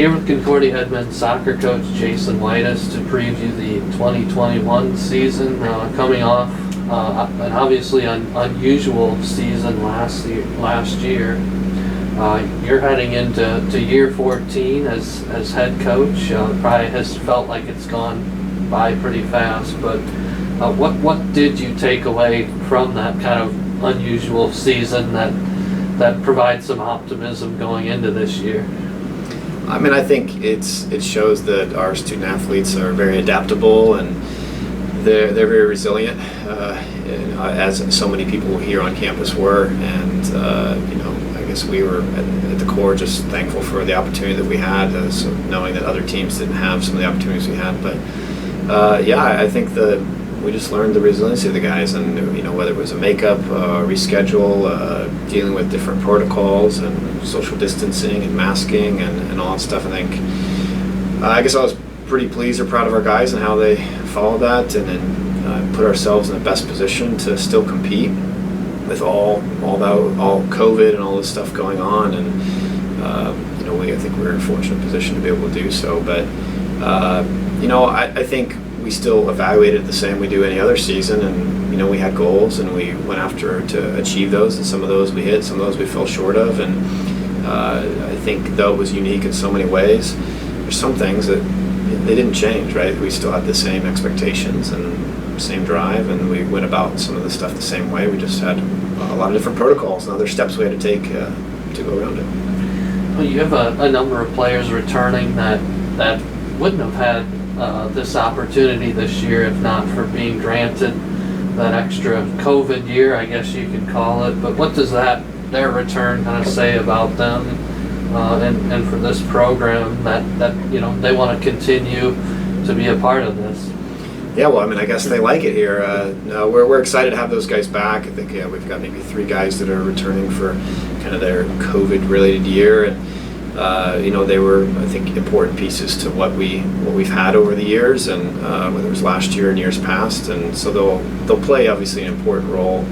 Here with Concordia head men's soccer coach Jason Weides to preview the 2021 season, coming off an obviously unusual season last year. You're heading into year 14 as head coach. Probably has felt like it's gone by pretty fast, but what did you take away from that kind of unusual season that provides some optimism going into this year? I mean, I think it shows that our student athletes are very adaptable and they're very resilient, as so many people here on campus were. And I guess we were at the core just thankful for the opportunity that we had, knowing that other teams didn't have some of the opportunities we had. But I think that we just learned the resiliency of the guys, and whether it was a makeup, reschedule, dealing with different protocols and social distancing and masking and all that stuff. I guess I was pretty pleased or proud of our guys and how they followed that and then put ourselves in the best position to still compete with all COVID and all this stuff going on. And I think we're in a fortunate position to be able to do so. But I think we still evaluated the same we do any other season, and we had goals and we went after to achieve those, and some of those we hit, some of those we fell short of. And I think though it was unique in so many ways, there's some things that they didn't change, right? We still had the same expectations and same drive, and we went about some of the stuff the same way. We just had a lot of different protocols and other steps we had to take to go around it. Well, you have a number of players returning that wouldn't have had this opportunity this year if not for being granted that extra COVID year, I guess you could call it. But what does their return kind of say about them and for this program that they want to continue to be a part of this? Yeah, well, I mean, I guess they like it here. We're excited to have those guys back. I think we've got maybe 3 guys that are returning for kind of their COVID-related year, and they were, I think, important pieces to what we've had over the years, and whether it was last year and years past. And so they'll play obviously an important role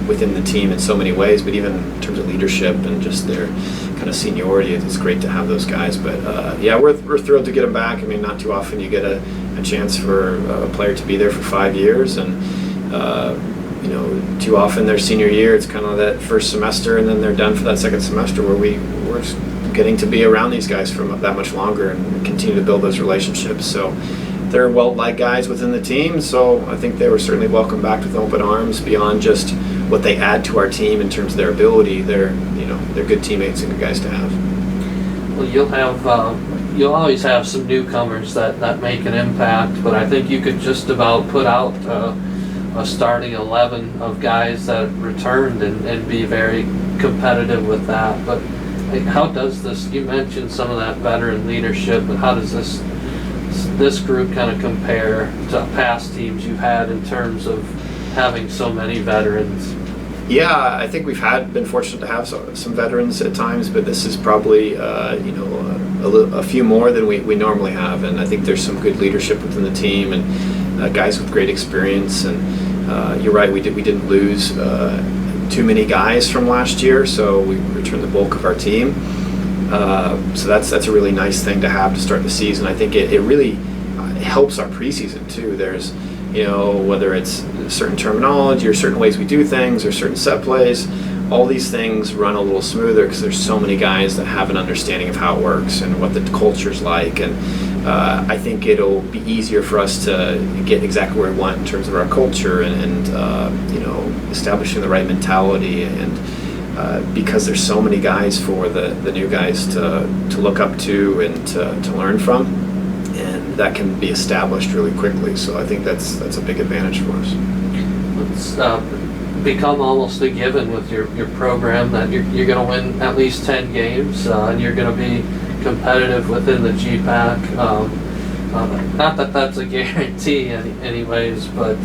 within the team in so many ways, but even in terms of leadership and just their kind of seniority, it's great to have those guys. But we're thrilled to get them back. I mean, not too often you get a chance for a player to be there for 5 years, and too often their senior year, it's kind of that first semester and then they're done for that second semester, where we're just getting to be around these guys for that much longer and continue to build those relationships. So they're well-liked guys within the team, so I think they were certainly welcomed back with open arms. Beyond just what they add to our team in terms of their ability, they're good teammates and good guys to have. Well, you'll always have some newcomers that make an impact, but I think you could just about put out a starting 11 of guys that returned and be very competitive with that. But how does this, you mentioned some of that veteran leadership, but how does this group kind of compare to past teams you've had in terms of having so many veterans? Yeah, I think we've been fortunate to have some veterans at times, but this is probably a few more than we normally have. And I think there's some good leadership within the team and guys with great experience. And you're right, we didn't lose too many guys from last year, so we returned the bulk of our team. So that's a really nice thing to have to start the season. I think it really helps our preseason too. There's whether it's certain terminology or certain ways we do things or certain set plays, all these things run a little smoother because there's so many guys that have an understanding of how it works and what the culture's like. And I think it'll be easier for us to get exactly where we want in terms of our culture and establishing the right mentality. And because there's so many guys for the new guys to look up to and to learn from, and that can be established really quickly. So I think that's a big advantage for us. It's become almost a given with your program that you're going to win at least 10 games and you're going to be competitive within the GPAC. Not that that's a guarantee anyways, but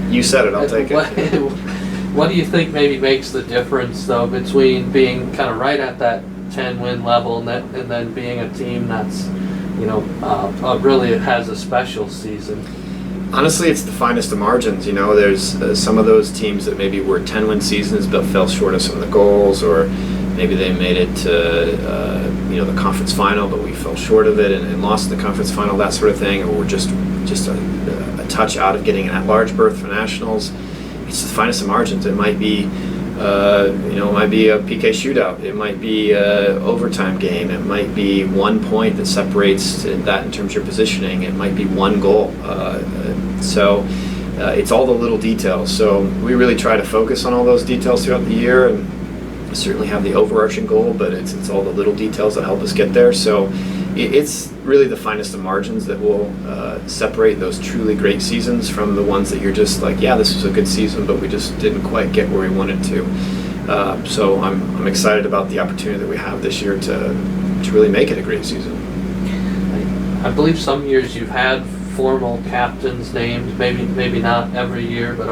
you said it, I'll take it. What do you think maybe makes the difference though between being kind of right at that 10-win level and then being a team that's really has a special season? Honestly, it's the finest of margins. There's some of those teams that maybe were 10-win seasons but fell short of some of the goals, or maybe they made it to the conference final, but we fell short of it and lost in the conference final, that sort of thing, or we're just a touch out of getting an at-large berth for nationals. It's the finest of margins. It might be it might be a PK shootout. It might be a overtime game. It might be 1 point that separates that in terms of your positioning. It might be one goal. So it's all the little details. So we really try to focus on all those details throughout the year, and certainly have the overarching goal, but it's all the little details that help us get there. So it's really the finest of margins that will separate those truly great seasons from the ones that you're just like, yeah, this was a good season, but we just didn't quite get where we wanted to. So I'm excited about the opportunity that we have this year to really make it a great season. I believe some years you've had formal captains named, maybe not every year, but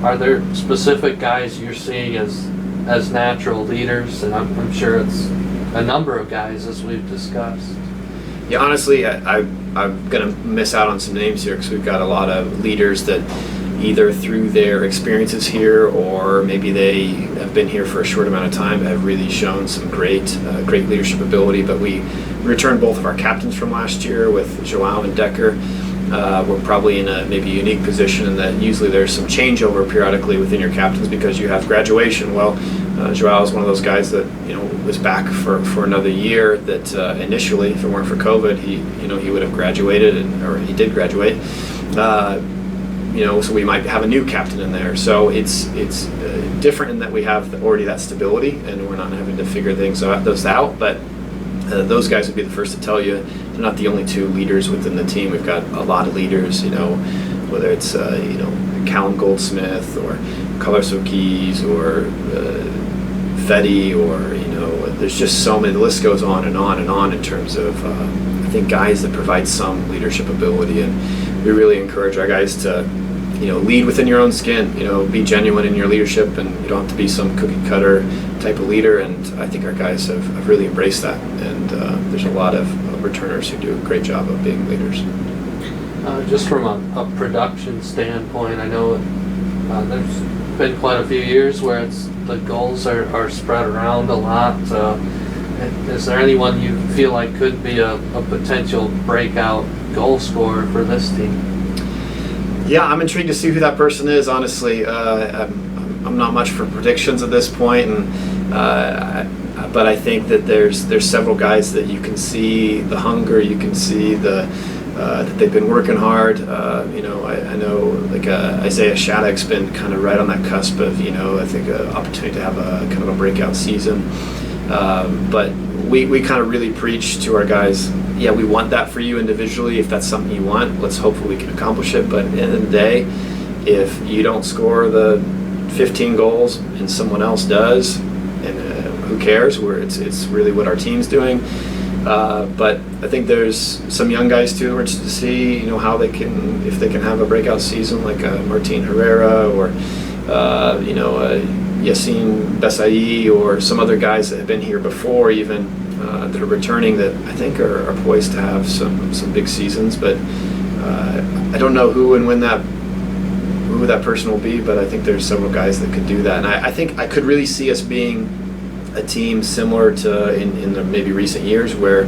are there specific guys you're seeing as natural leaders? And I'm sure it's a number of guys, as we've discussed. Yeah, honestly, I'm going to miss out on some names here because we've got a lot of leaders that either through their experiences here or maybe they have been here for a short amount of time have really shown some great leadership ability. But we returned both of our captains from last year with Joao and Decker. We're probably in a maybe unique position in that usually there's some changeover periodically within your captains because you have graduation. Well, Joao is one of those guys that was back for another year. That initially, if it weren't for COVID, he would have graduated or he did graduate. So we might have a new captain in there. So it's different in that we have already that stability and we're not having to figure those out. But those guys would be the first to tell you they're not the only two leaders within the team. We've got a lot of leaders, whether it's Callum Goldsmith or Carlos O'Keys or Fetty or there's just so many. The list goes on and on and on in terms of I think guys that provide some leadership ability, and we really encourage our guys to lead within your own skin. Be genuine in your leadership, and you don't have to be some cookie cutter type of leader. And I think our guys have really embraced that. And there's a lot of returners who do a great job of being leaders. Just from a production standpoint, I know there's been quite a few years where the goals are spread around a lot. Is there anyone you feel like could be a potential breakout goal scorer for this team? Yeah, I'm intrigued to see who that person is, honestly. I'm not much for predictions at this point, but I think that there's several guys that you can see the hunger, you can see that they've been working hard. I know like Isaiah Shattuck's been kind of right on that cusp of I think an opportunity to have a kind of a breakout season. But we kind of really preach to our guys, yeah, we want that for you individually. If that's something you want, let's hopefully we can accomplish it. But at the end of the day, if you don't score the 15 goals and someone else does, and who cares? It's really what our team's doing. But I think there's some young guys too, we're interested to see how they can, if they can have a breakout season like Martin Herrera or Yassine Bessayi or some other guys that have been here before even that are returning that I think are poised to have some big seasons. But I don't know who and when who that person will be, but I think there's several guys that could do that. And I think I could really see us being a team similar to in the maybe recent years where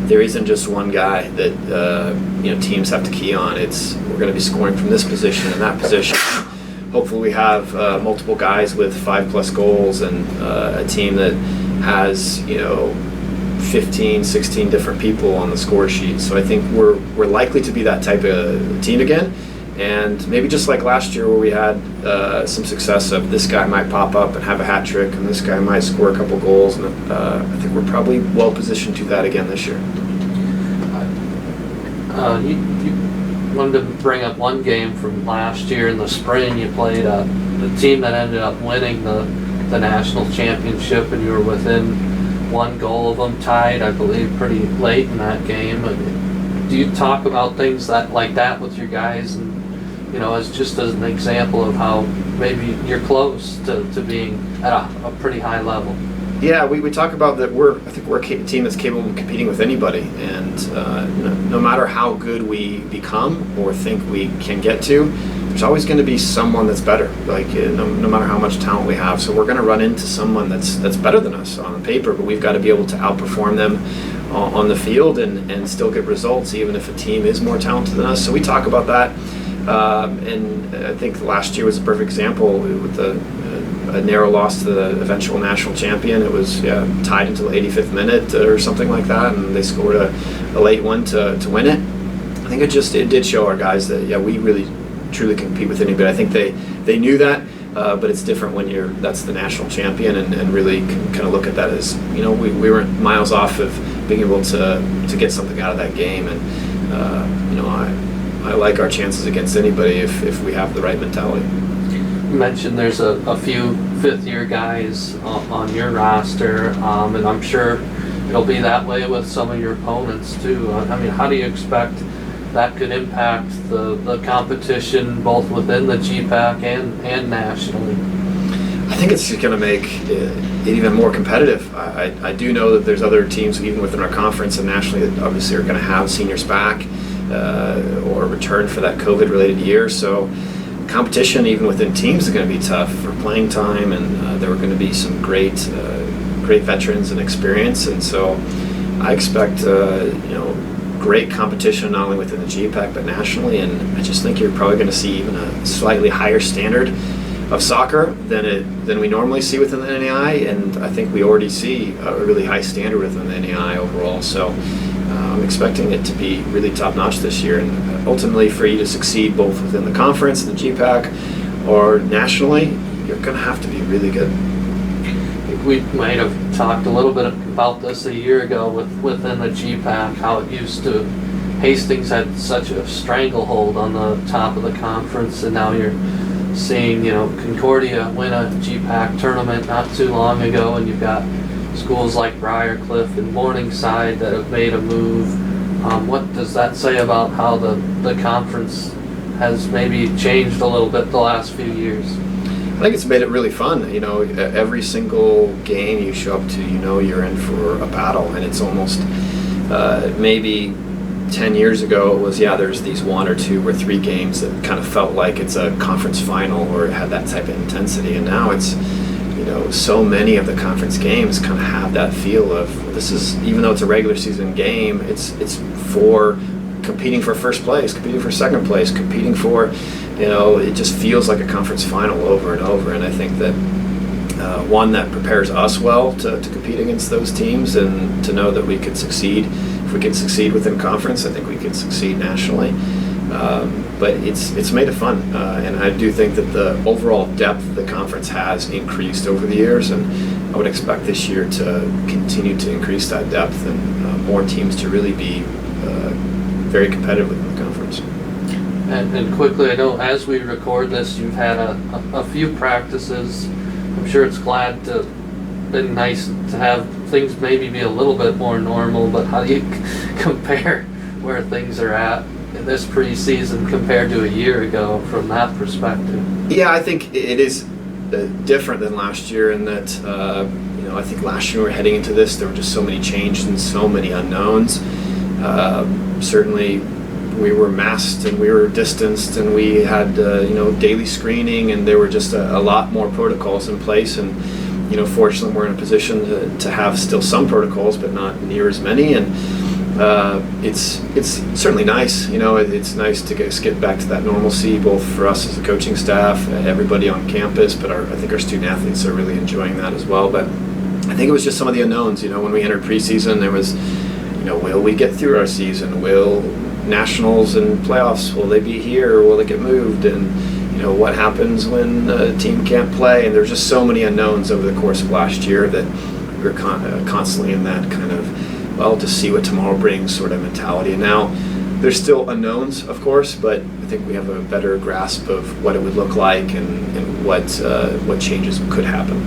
there isn't just one guy that teams have to key on. We're going to be scoring from this position and that position. Hopefully we have multiple guys with 5+ goals and a team that has 15, 16 different people on the score sheet. So I think we're likely to be that type of team again. And maybe just like last year where we had some success of this guy might pop up and have a hat trick and this guy might score a couple goals. And I think we're probably well positioned to do that again this year. You wanted to bring up one game from last year in the spring. You played the team that ended up winning the national championship, and you were within one goal of them, tied, I believe, pretty late in that game. Do you talk about things like that with your guys, and as just as an example of how maybe you're close to being at a pretty high level? Yeah, we talk about that. I think we're a team that's capable of competing with anybody, and no matter how good we become or think we can get to, there's always going to be someone that's better, like no matter how much talent we have. So we're going to run into someone that's better than us on paper, but we've got to be able to outperform them on the field and still get results, even if a team is more talented than us. So we talk about that, and I think last year was a perfect example with a narrow loss to the eventual national champion. It was tied until the 85th minute or something like that, and they scored a late one to win it. I think it did show our guys that we really truly compete with anybody. I think they knew that, but it's different when that's the national champion and really can kind of look at that as, we weren't miles off of being able to get something out of that game, and I like our chances against anybody if we have the right mentality. You mentioned there's a few fifth-year guys on your roster, and I'm sure it'll be that way with some of your opponents too. I mean, how do you expect that could impact the competition both within the GPAC and nationally? I think it's going to make it even more competitive. I do know that there's other teams even within our conference and nationally that obviously are going to have seniors back or return for that COVID-related year. So competition even within teams is going to be tough for playing time, and there are going to be some great veterans and experience. And so I expect great competition not only within the GPAC but nationally, and I just think you're probably going to see even a slightly higher standard of soccer than we normally see within the NAI, and I think we already see a really high standard within the NAI overall. So I'm expecting it to be really top-notch this year, and ultimately for you to succeed both within the conference and the GPAC or nationally, you're going to have to be really good. We might have talked a little bit about this a year ago within the GPAC, how it used to, Hastings had such a stranglehold on the top of the conference, and now you're seeing, Concordia win a GPAC tournament not too long ago, and you've got schools like Briarcliff and Morningside that have made a move. What does that say about how the conference has maybe changed a little bit the last few years? I think it's made it really fun. Every single game you show up to, you're in for a battle, and it's almost maybe 10 years ago it was, there's these 1 or 2 or 3 games that kind of felt like it's a conference final or it had that type of intensity, and now it's, so many of the conference games kind of have that feel of, this is, even though it's a regular season game, it's for competing for first place, competing for second place, competing for, it just feels like a conference final over and over. And I think that one that prepares us well to compete against those teams and to know that we could succeed. If we can succeed within conference, I think we can succeed nationally. But it's made it fun, and I do think that the overall depth the conference has increased over the years, and I would expect this year to continue to increase that depth and more teams to really be very competitive within the conference. And quickly, I know as we record this, you've had a few practices. I'm sure it's been nice to have things maybe be a little bit more normal, but how do you compare where things are at in this preseason compared to a year ago from that perspective? Yeah, I think it is different than last year in that, I think last year we were heading into this, there were just so many changes and so many unknowns. Certainly we were masked and we were distanced and we had daily screening, and there were just a lot more protocols in place, and fortunately we're in a position to have still some protocols but not near as many, and it's certainly nice. It's nice to get back to that normalcy, both for us as a coaching staff, everybody on campus, but I think our student athletes are really enjoying that as well. But I think it was just some of the unknowns. When we entered preseason, there was, will we get through our season? Will nationals and playoffs, will they be here, or will it get moved? And what happens when a team can't play? And there's just so many unknowns over the course of last year that we were constantly in that kind of, to see what tomorrow brings sort of mentality. And now there's still unknowns, of course, but I think we have a better grasp of what it would look like and what changes could happen.